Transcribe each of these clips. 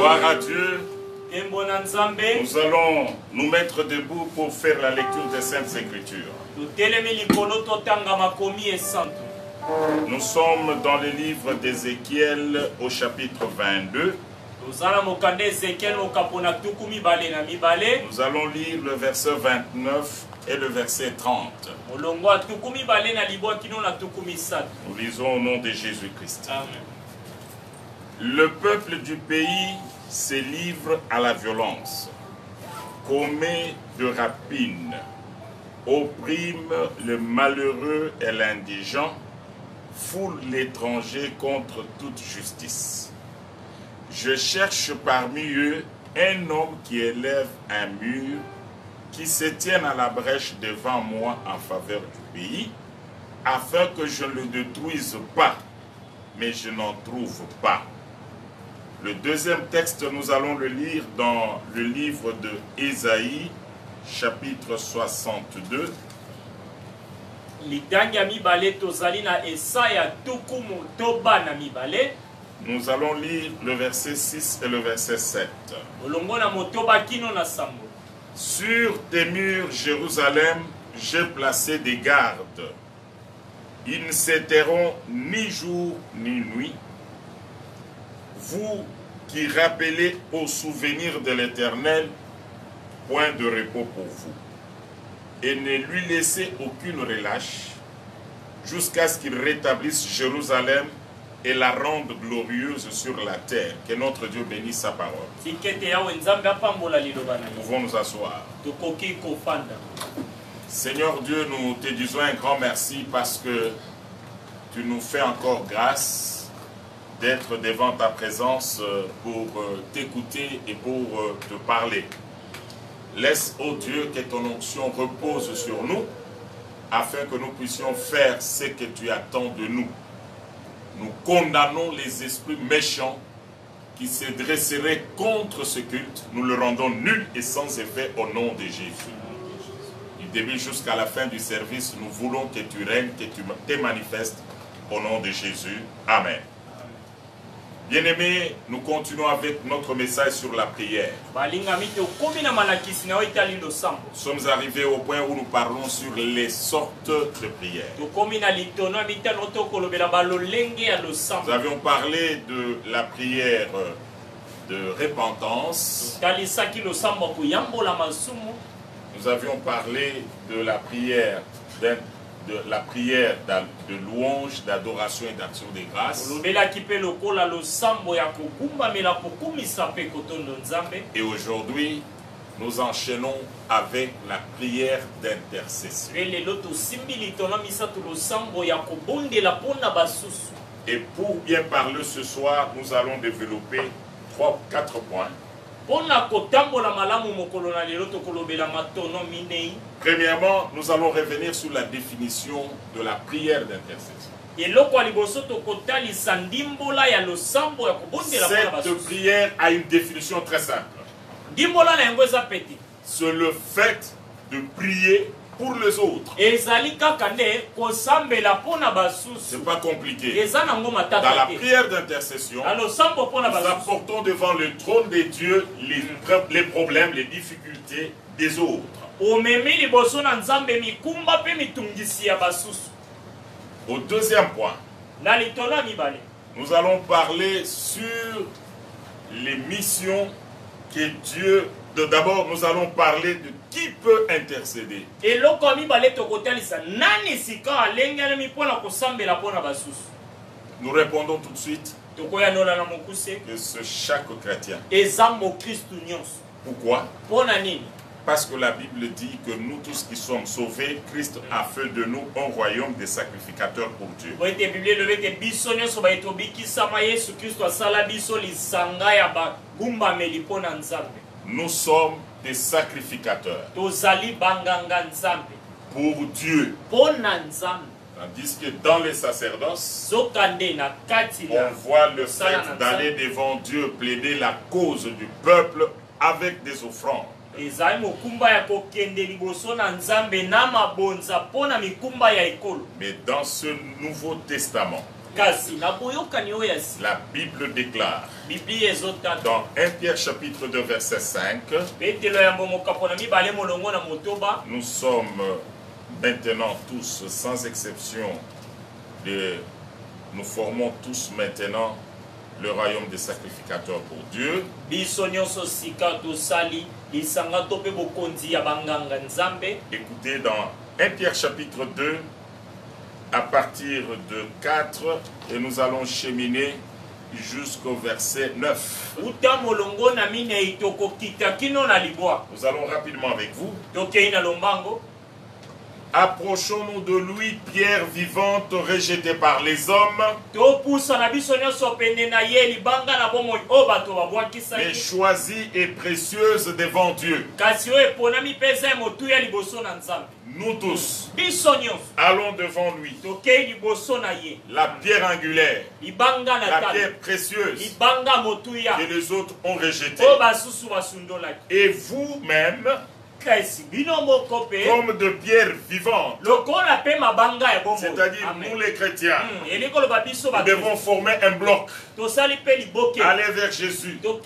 Gloire à Dieu. Nous allons nous mettre debout pour faire la lecture des Saintes Écritures. Nous sommes dans le livre d'Ézéchiel au chapitre 22. Nous allons lire le verset 29 et le verset 30. Nous lisons au nom de Jésus-Christ. Le peuple du pays se livre à la violence, commet de rapine, opprime le malheureux et l'indigent, foule l'étranger contre toute justice. Je cherche parmi eux un homme qui élève un mur, qui se tienne à la brèche devant moi en faveur du pays, afin que je ne le détruise pas, mais je n'en trouve pas. Le deuxième texte, nous allons le lire dans le livre de Ésaïe, chapitre 62. Nous allons lire le verset 6 et le verset 7. Sur tes murs, Jérusalem, j'ai placé des gardes. Ils ne s'éteindront ni jour ni nuit. Vous qui rappelez au souvenir de l'Éternel, point de repos pour vous. Et ne lui laissez aucune relâche, jusqu'à ce qu'il rétablisse Jérusalem et la rende glorieuse sur la terre. Que notre Dieu bénisse sa parole. Nous pouvons nous asseoir. Seigneur Dieu, nous te disons un grand merci parce que tu nous fais encore grâce d'être devant ta présence pour t'écouter et pour te parler. Laisse, ô Dieu, que ton onction repose sur nous, afin que nous puissions faire ce que tu attends de nous. Nous condamnons les esprits méchants qui se dresseraient contre ce culte. Nous le rendons nul et sans effet au nom de Jésus. Du début jusqu'à la fin du service, nous voulons que tu règnes, que tu te manifestes au nom de Jésus. Amen. Bien-aimés, nous continuons avec notre message sur la prière. Nous sommes arrivés au point où nous parlons sur les sortes de prières. Nous avions parlé de la prière de repentance. Nous avions parlé de la prière de louange, d'adoration et d'action de grâce. Et aujourd'hui, nous enchaînons avec la prière d'intercession. Et pour bien parler ce soir, nous allons développer 3 ou 4 points. Premièrement, nous allons revenir sur la définition de la prière d'intercession. Cette prière a une définition très simple. C'est le fait de prier pour les autres. C'est pas compliqué. Dans la prière d'intercession, nous apportons devant le trône de Dieu les problèmes, les difficultés des autres. Au deuxième point, nous allons parler sur les missions que Dieu... D'abord, nous allons parler de qui peut intercéder. Nous répondons tout de suite que c'est chaque chrétien. Pourquoi? Parce que la Bible dit que nous tous qui sommes sauvés, Christ a fait de nous un royaume des sacrificateurs pour Dieu. Nous sommes des sacrificateurs pour Dieu. Tandis que dans les sacerdoces, on voit le fait d'aller devant Dieu plaider la cause du peuple avec des offrandes. Mais dans ce Nouveau Testament, La Bible déclare dans 1 Pierre chapitre 2 verset 5, nous sommes maintenant tous, sans exception, nous formons tous maintenant le royaume des sacrificateurs pour Dieu. Écoutez, dans 1 Pierre chapitre 2, à partir de 4, et nous allons cheminer jusqu'au verset 9. Nous allons rapidement avec vous. Approchons-nous de lui, pierre vivante rejetée par les hommes, mais choisie et précieuse devant Dieu. Nous tous allons devant lui, la pierre angulaire, la pierre précieuse que les autres ont rejetée. Et vous-même, comme de pierres vivantes, c'est-à-dire nous les chrétiens, nous devons former un bloc, aller vers Jésus, comme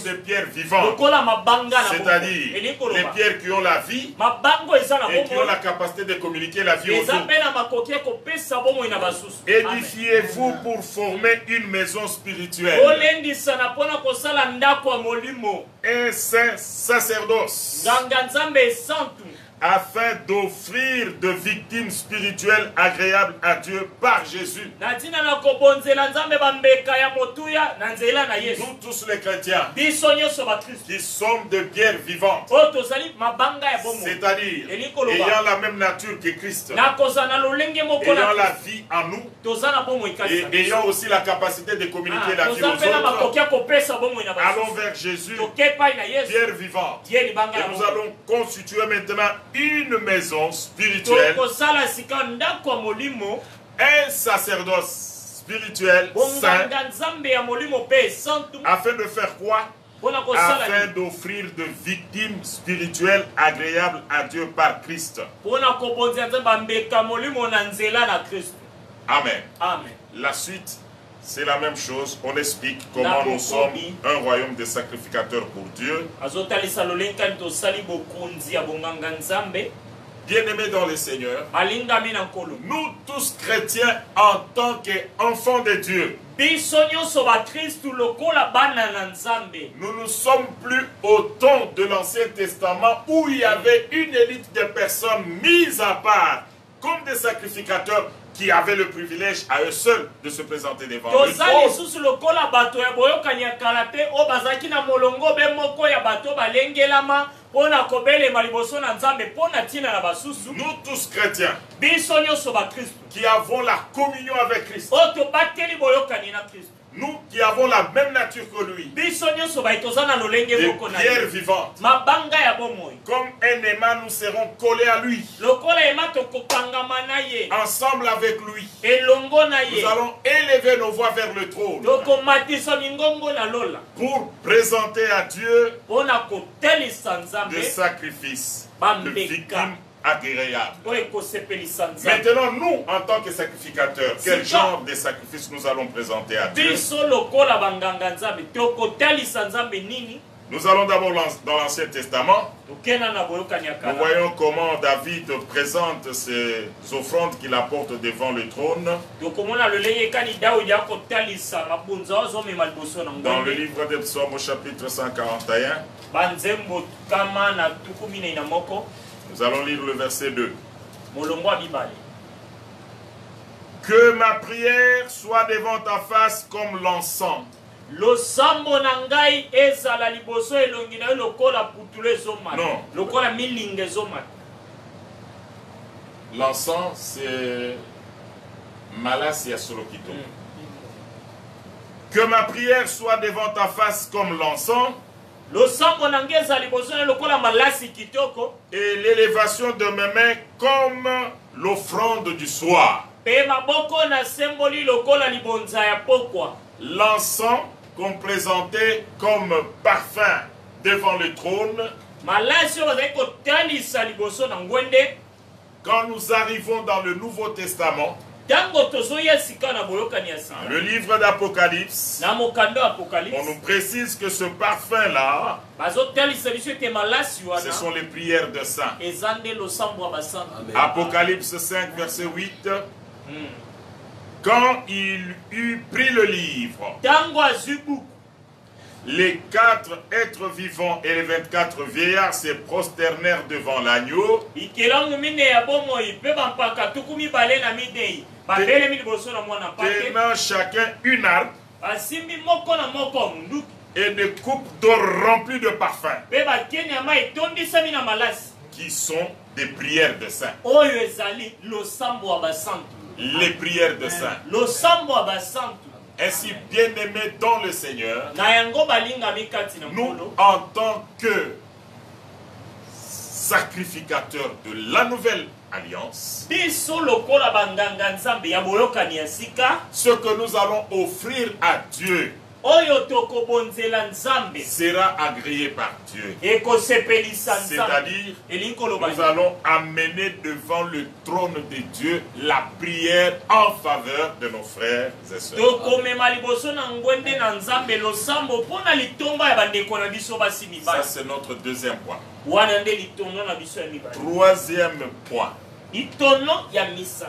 des pierres vivantes, c'est-à-dire les pierres qui ont la vie et qui ont la capacité de communiquer la vie aux autres. Édifiez-vous pour former une maison spirituelle, un saint sacerdoce, afin d'offrir de victimes spirituelles agréables à Dieu par Jésus. Nous tous les chrétiens qui sommes de pierres vivantes, c'est-à-dire ayant la même nature que Christ, ayant la vie en nous et ayant aussi la capacité de communiquer la vie aux autres, allons vers Jésus, pierre vivante, et nous allons constituer maintenant une maison spirituelle, un sacerdoce spirituel saint, afin de faire quoi? Afin d'offrir de victimes spirituelles agréables à Dieu par Christ. Amen. La suite, c'est la même chose. On explique comment nous sommes un royaume de sacrificateurs pour Dieu. Bien-aimés dans le Seigneur, nous tous chrétiens en tant qu'enfants de Dieu, nous ne sommes plus au temps de l'Ancien Testament où il y avait une élite de personnes mises à part comme des sacrificateurs qui avaient le privilège à eux seuls de se présenter devant le trône. Nous tous chrétiens qui avons la communion avec Christ, nous qui avons la même nature que lui, des pierres vivantes, comme un aimant, nous serons collés à lui, ensemble avec lui. Nous allons élever nos voix vers le trône pour présenter à Dieu des sacrifices, de victimes agréable. Maintenant, nous, en tant que sacrificateurs, quel genre de sacrifice nous allons présenter à Dieu? Nous allons d'abord dans l'Ancien Testament. Nous voyons comment David présente ses offrandes qu'il apporte devant le trône. Dans le livre des Psaumes au chapitre 141. Nous allons lire le verset 2. Que ma prière soit devant ta face comme l'encens. Non. L'encens, c'est Malasia Solokito. Que ma prière soit devant ta face comme l'encens. Et l'élévation de mes mains comme l'offrande du soir. L'encens qu'on présentait comme parfum devant le trône. Quand nous arrivons dans le Nouveau Testament, le livre d'Apocalypse, on nous précise que ce parfum-là, ce sont les prières de saints. Apocalypse 5, verset 8. Quand il eut pris le livre, les 4 êtres vivants et les 24 vieillards se prosternèrent devant l'agneau, tenant chacun une harpe et des coupes d'or remplies de parfums, qui sont des prières de saints. Les prières de saints. Ainsi, bien-aimés dans le Seigneur, nous, en tant que sacrificateurs de la nouvelle alliance, ce que nous allons offrir à Dieu sera agréé par Dieu. C'est-à-dire, nous allons amener devant le trône de Dieu la prière en faveur de nos frères et sœurs. Ça, c'est notre deuxième point. Troisième point.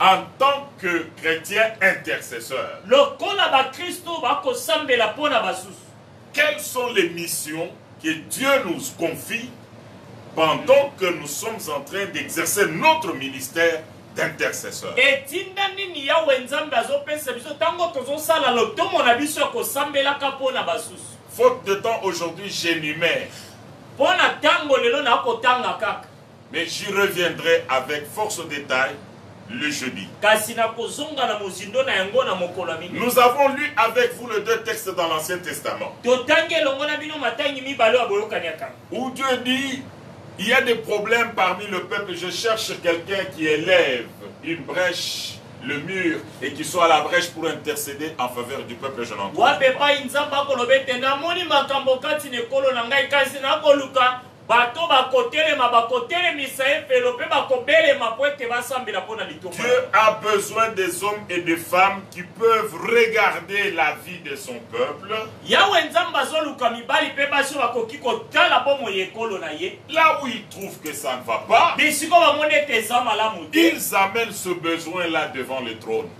En tant que chrétien intercesseur, quelles sont les missions que Dieu nous confie pendant que nous sommes en train d'exercer notre ministère d'intercesseur? Faute de temps aujourd'hui, j'énumère. Mais j'y reviendrai avec force au détail le jeudi. Nous avons lu avec vous les 2 textes dans l'Ancien Testament, où Dieu dit, il y a des problèmes parmi le peuple, je cherche quelqu'un qui élève une brèche, le mur, et qui soit à la brèche pour intercéder en faveur du peuple. Je n'en trouve pas. Dieu a besoin des hommes et des femmes qui peuvent regarder la vie de son peuple. Là où ils trouvent que ça ne va pas, ils amènent ce besoin-là devant le trône.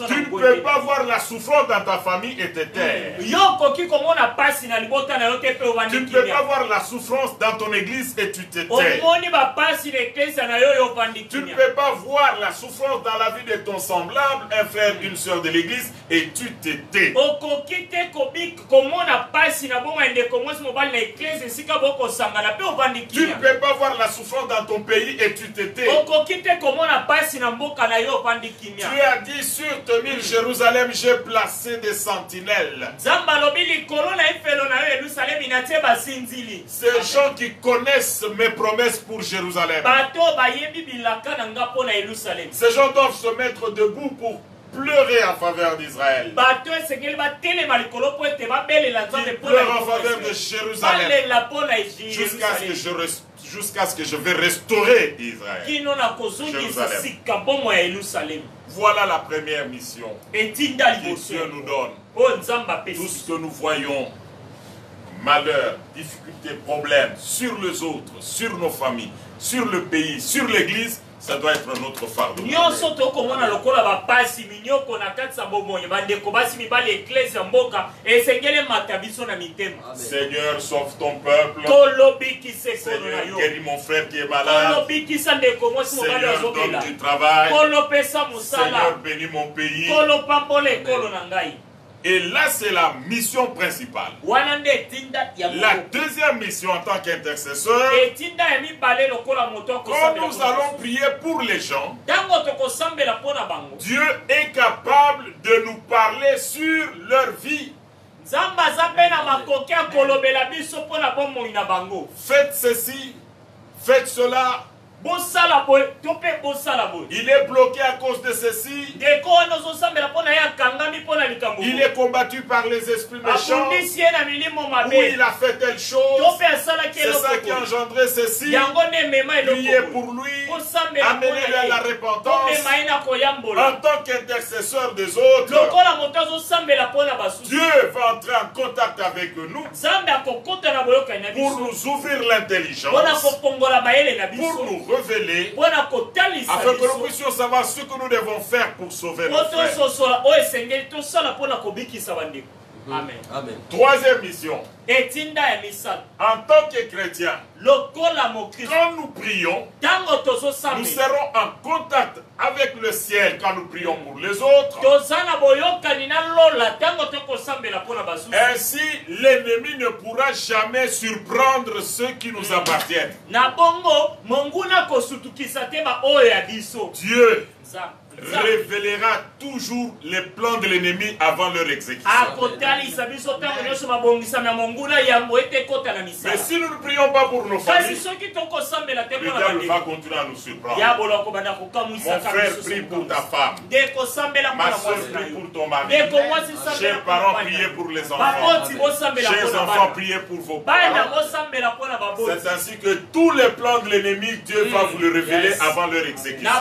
Tu ne peux pas voir la souffrance dans ta famille et te taire. Tu ne peux pas voir la souffrance dans ton église et tu te tais. Tu ne peux pas voir la souffrance dans la vie de ton semblable, un frère, une soeur de l'église, et tu te tais. Tu ne peux pas voir la souffrance dans ton pays et tu te tais. Tu as dit, sur te mille Jérusalem, j'ai placé des sentinelles. Ces gens qui connaissent mes promesses pour Jérusalem. Ces gens doivent se mettre debout pour pleurer en faveur d'Israël. Ils pleurent en faveur de Jérusalem jusqu'à ce que je vais restaurer Israël. Jérusalem. Voilà la première mission que Dieu nous donne. Tout ce que nous voyons, malheur, difficultés, problèmes sur les autres, sur nos familles, sur le pays, sur l'église, ça doit être notre fardeau. Seigneur, sauve ton peuple. Seigneur, guéris mon frère qui est malade. Seigneur, donne du travail. Seigneur, bénis mon pays. Et là, c'est la mission principale. La deuxième mission en tant qu'intercesseur, quand nous allons prier pour les gens, Dieu est capable de nous parler sur leur vie. Faites ceci, faites cela, Il est bloqué à cause de ceci. Il est combattu par les esprits méchants. Ou il a fait telle chose. C'est ça qui a engendré ceci. Priez pour lui. Amenez-le à la repentance. En tant qu'intercesseur des autres, Dieu va entrer en contact avec nous pour nous ouvrir l'intelligence, pour nous révéler, afin que nous puissions savoir ce que nous devons faire pour sauver nos frères. Amen. Amen. Troisième mission. En tant que chrétien, quand nous prions, nous serons en contact avec le ciel quand nous prions pour les autres. Ainsi, l'ennemi ne pourra jamais surprendre ceux qui nous appartiennent. Dieu révélera toujours les plans de l'ennemi avant leur exécution. Mais si nous ne prions pas pour nos familles, le diable va continuer à nous surprendre. Mon frère, prie pour ta femme. Ma soeur, prie pour ton mari. Chers parents, priez pour les enfants. Chers enfants, priez pour vos parents. C'est ainsi que tous les plans de l'ennemi, Dieu va vous le révéler avant leur exécution.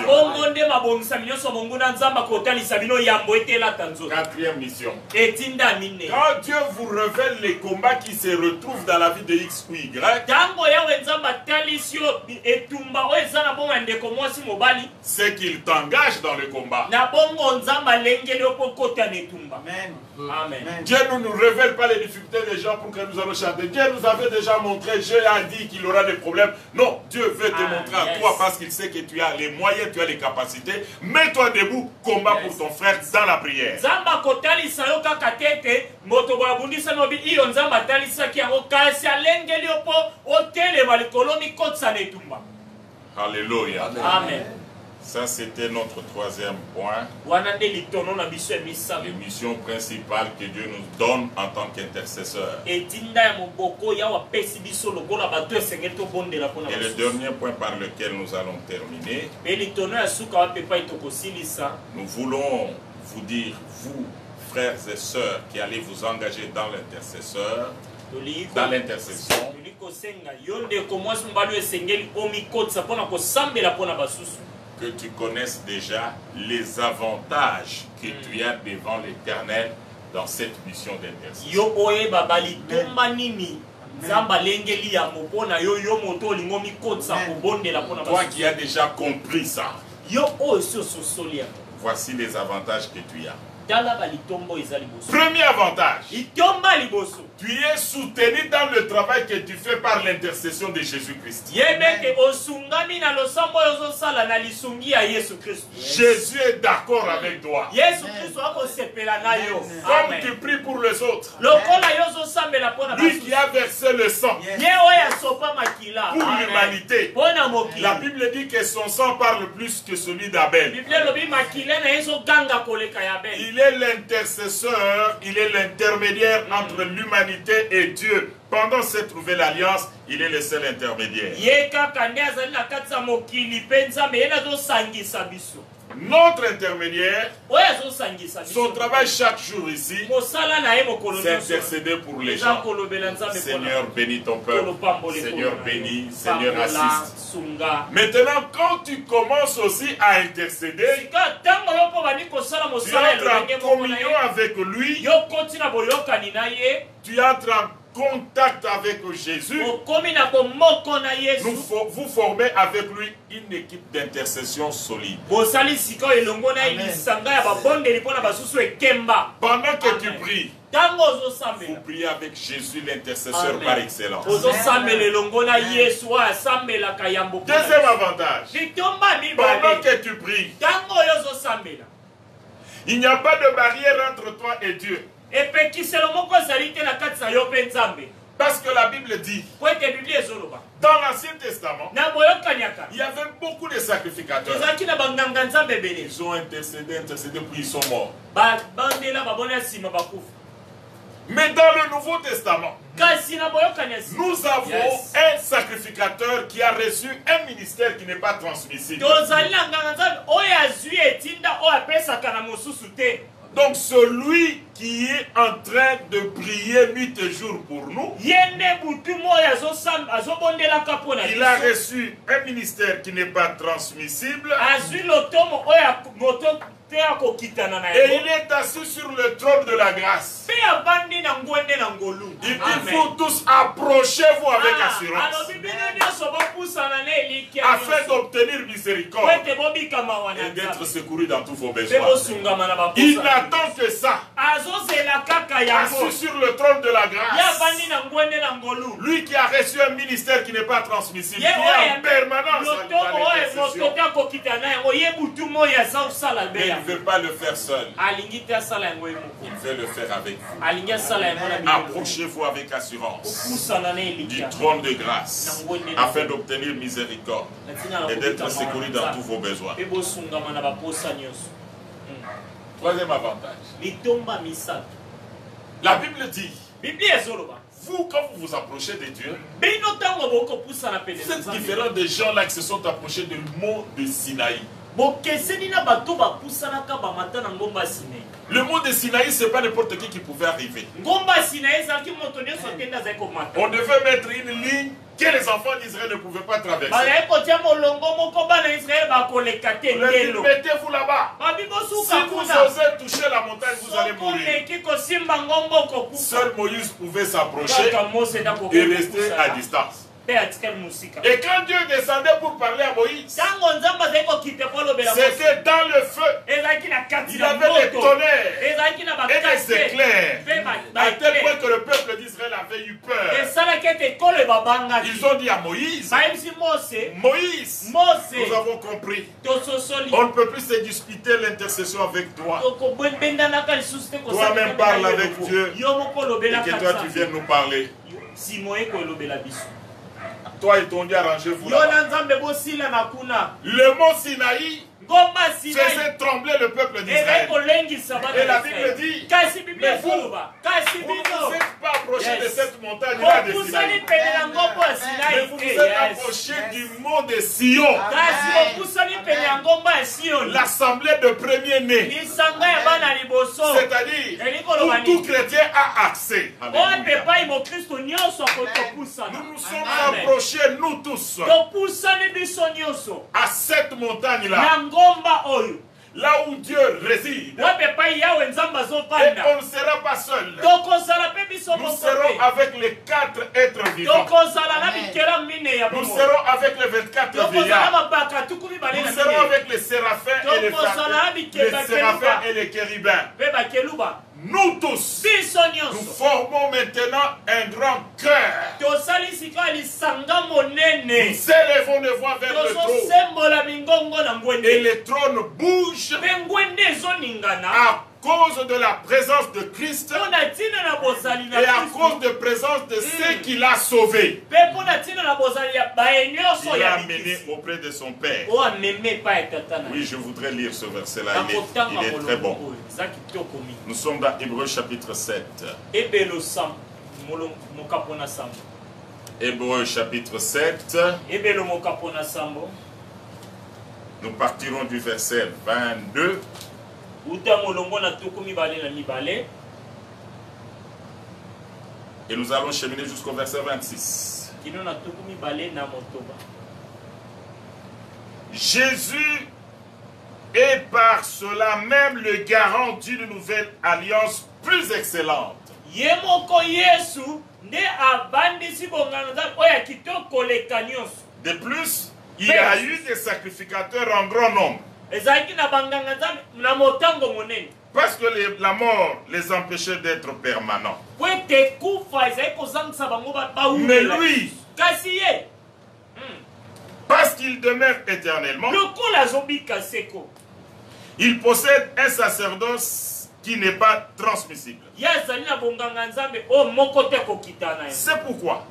Quatrième mission. Quand Dieu vous révèle les combats qui se retrouvent dans la vie de X ou Y, c'est qu'il t'engage dans le combat. Amen. Dieu ne nous révèle pas les difficultés des gens pour que nous allons chanter. Dieu nous avait déjà montré, Dieu a dit qu'il aura des problèmes. Non, Dieu veut te montrer à toi parce qu'il sait que tu as les moyens, tu as les capacités. Mets-toi debout, combat pour ton frère dans la prière. Alléluia. Amen. Ça, c'était notre troisième point. L'émission principale que Dieu nous donne en tant qu'intercesseur. Et le dernier point par lequel nous allons terminer. Nous voulons vous dire, vous, frères et sœurs, qui allez vous engager dans l'intercesseur, dans l'intercession, que tu connaisses déjà les avantages que tu as devant l'Éternel dans cette mission d'intercession. Toi qui as déjà compris ça, voici les avantages que tu as. Premier avantage, tu es soutenu dans le travail que tu fais par l'intercession de Jésus-Christ. Jésus est d'accord avec toi. Comme tu pries pour les autres, lui qui a versé le sang pour l'humanité, la Bible dit que son sang parle plus que celui d'Abel. Il est l'intercesseur, il est l'intermédiaire entre l'humanité et Dieu. Pendant cette nouvelle alliance, il est le seul intermédiaire. Notre intermédiaire, son travail chaque jour ici, c'est intercéder pour les gens. Seigneur, bénis ton peuple. Seigneur, bénis. Seigneur, assiste. Maintenant, quand tu commences aussi à intercéder, tu entres en communion avec lui, tu entres en contact avec Jésus, vous formez avec lui une équipe d'intercession solide. Pendant que tu pries, vous priez avec Jésus l'intercesseur par excellence. Deuxième avantage, pendant que tu pries, il n'y a pas de barrière entre toi et Dieu. Parce que la Bible dit, dans l'Ancien Testament, il y avait beaucoup de sacrificateurs. Ils ont intercédé, puis ils sont morts. Mais dans le Nouveau Testament, Nous avons un sacrificateur qui a reçu un ministère qui n'est pas transmissible. Donc celui qui est en train de prier nuit et jour pour nous, il a reçu un ministère qui n'est pas transmissible. Et il est assis sur le trône de la grâce. Il faut tous approchez-vous avec assurance afin d'obtenir miséricorde et d'être secouru dans tous vos besoins. Il n'attend que ça. Assis sur le trône de la grâce. Lui qui a reçu un ministère qui n'est pas transmissible, qui est en permanence il ne veut pas le faire seul. Il veut le faire avec vous. Approchez-vous avec assurance du trône de grâce afin d'obtenir miséricorde et d'être secouru dans tous vos besoins. Troisième avantage. La Bible dit, vous, quand vous vous approchez de Dieu, vous êtes différent des gens là qui se sont approchés du mont de Sinaï. Le mont de Sinaï, ce n'est pas n'importe qui pouvait arriver. On devait mettre une ligne que les enfants d'Israël ne pouvaient pas traverser. Mettez-vous là-bas. Si vous osez toucher la montagne, vous allez mourir. Seul Moïse pouvait s'approcher et rester à distance. Et quand Dieu descendait pour parler à Moïse, c'était dans le feu. Il y avait des tonnerres et des éclairs, à tel point que le peuple d'Israël avait eu peur. Ils ont dit à Moïse, Moïse, nous avons compris. On ne peut plus se disputer l'intercession avec toi. Toi-même parle avec Dieu et que toi tu viennes nous parler. Toi et ton Dieu, arrangez-vous là. Le mont Sinaï faisait trembler le peuple d'Israël. Et la Bible dit, mais vous ne vous êtes pas approché de cette montagne-là de Sinaï, mais vous vous êtes approché du mont de Sion, l'assemblée de premiers-nés, c'est-à-dire où tout chrétien a accès. Nous nous sommes approchés, nous tous, à cette montagne-là, là où Dieu réside. Et on ne sera pas seul. Nous serons avec les 4 êtres vivants. Nous serons avec les 24 vieillards. Nous serons avec les séraphins et les séraphins et les chérubins. Nous tous, nous formons maintenant un grand cœur. Nous élevons nos voix vers le trône. Et le trône bouge à cause de la présence de Christ et à cause de la présence de ceux qu'il a sauvés. Il l'a amené auprès de son Père. Oui, je voudrais lire ce verset-là. Il est très bon. Nous sommes dans Hébreux chapitre 7. Hébreux chapitre 7. Nous partirons du verset 22. Et nous allons cheminer jusqu'au verset 26. Jésus est par cela même le garant d'une nouvelle alliance plus excellente. De plus, il y a eu des sacrificateurs en grand nombre. Parce que la mort les empêchait d'être permanents. Mais lui, parce qu'il demeure éternellement, il possède un sacerdoce qui n'est pas transmissible. C'est pourquoi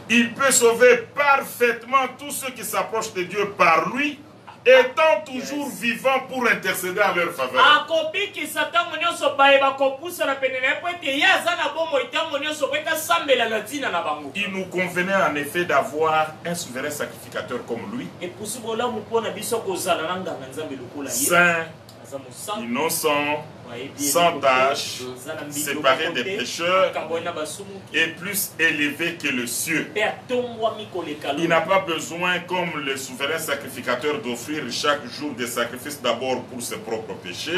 il peut sauver parfaitement tous ceux qui s'approchent de Dieu par lui, étant toujours vivants pour intercéder à leur faveur. Il nous convenait en effet d'avoir un souverain sacrificateur comme lui, saint, innocent, sans tâche, séparé des pécheurs et plus élevé que le cieux. Il n'a pas besoin, comme le souverain sacrificateur, d'offrir chaque jour des sacrifices d'abord pour ses propres péchés,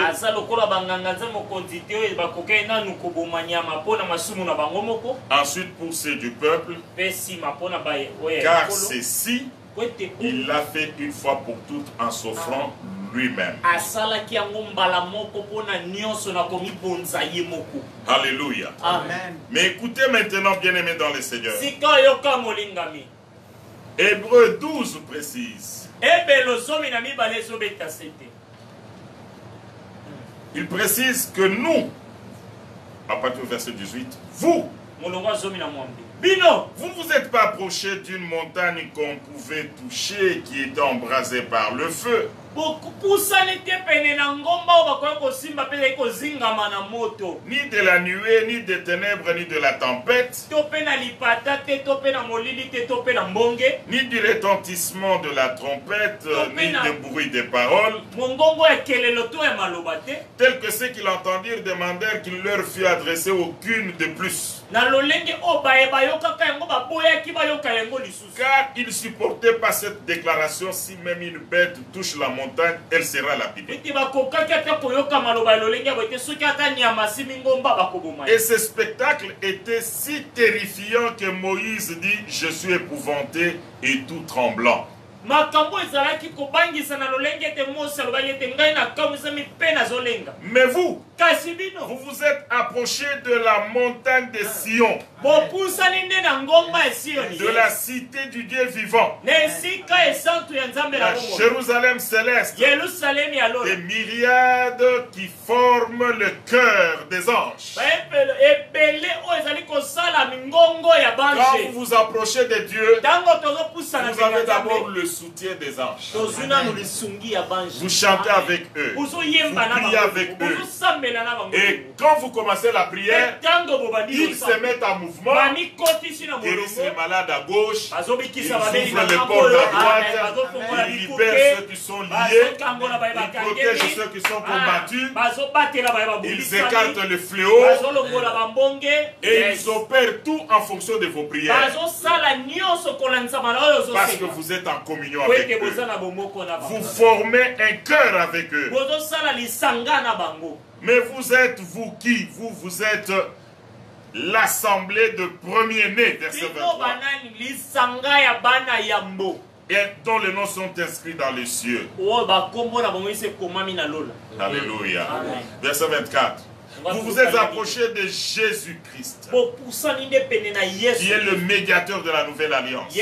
ensuite pour ceux du peuple, car ceci, il l'a fait une fois pour toutes en s'offrant lui-même. Alléluia. Amen. Mais écoutez maintenant, bien-aimés dans le Seigneur. Hébreux 12 précise. Il précise que nous, à partir du verset 18, vous vous êtes pas approché d'une montagne qu'on pouvait toucher, qui était embrasée par le feu, ni de la nuée, ni des ténèbres, ni de la tempête, ni du retentissement de la trompette, ni du bruit des paroles, tels que ceux qui l'entendirent demandèrent qu'il leur fût adressé aucune de plus. Car ils ne supportaient pas cette déclaration: si même une bête touche la montagne, elle sera lapidée. Et ce spectacle était si terrifiant que Moïse dit: je suis épouvanté et tout tremblant. Mais vous, vous vous êtes approché de la montagne de Sion, de la cité du Dieu vivant, la Jérusalem céleste, des myriades qui forment le cœur des anges. Quand vous vous approchez de Dieu, vous avez d'abord le soutien des anges. Vous chantez avec eux, vous priez avec eux. Et quand vous commencez la prière, ils se mettent en mouvement, guérissent les malades à gauche, ils ouvrent les portes à droite, ils libèrent ceux qui sont liés, ils protègent ceux qui sont combattus, ils écartent le fléau et ils opèrent tout en fonction de vos prières. Parce que vous êtes en communion avec eux. Vous formez un cœur avec eux. Mais vous êtes vous qui? Vous êtes l'assemblée de premiers-nés, verset 23. Et dont les noms sont inscrits dans les cieux. Alléluia. Verset 24. Vous vous êtes approché de Jésus-Christ, qui est le médiateur de la nouvelle alliance,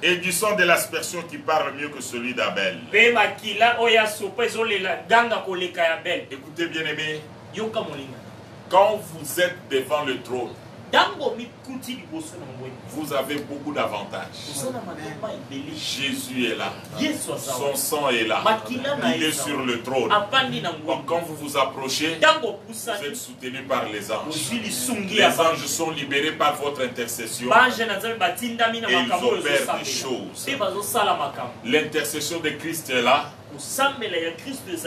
et du sang de l'aspersion qui parle mieux que celui d'Abel. Écoutez, bien-aimés, quand vous êtes devant le trône, vous avez beaucoup d'avantages. Jésus est là. Son sang est là. Il est sur le trône. Donc quand vous vous approchez, vous êtes soutenu par les anges. Les anges sont libérés par votre intercession. Et ils opèrent des choses. L'intercession de Christ est là.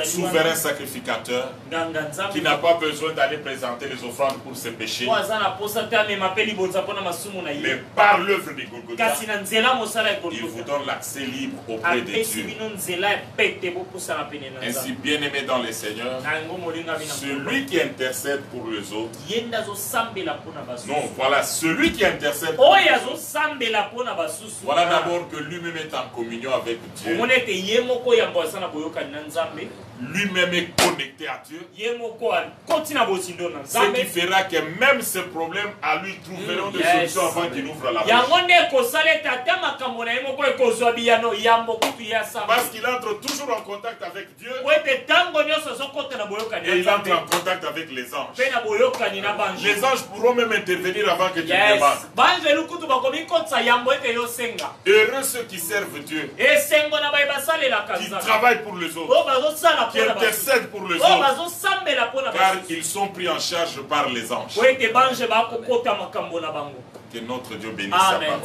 Souverain sacrificateur qui n'a pas besoin d'aller présenter les offrandes pour ses péchés, mais par l'œuvre de Golgotha, il vous donne l'accès libre auprès de Dieu. Ainsi, bien-aimé dans le Seigneur, celui qui intercède pour les autres, non, voilà, celui qui intercède pour les autres, voilà d'abord que lui-même est en communion avec Dieu. lui-même est connecté à Dieu, ce qui fera que même ce problème à lui trouveront des solutions avant qu'il ouvre la bouche. Parce qu'il entre toujours en contact avec Dieu et il entre en contact avec les anges. Les anges pourront même intervenir avant que tu demandes. Heureux ceux qui servent Dieu, qui travaillent pour les autres, qui intercèdent pour les autres, car ils sont pris en charge par les anges. Que notre Dieu bénisse sa parole.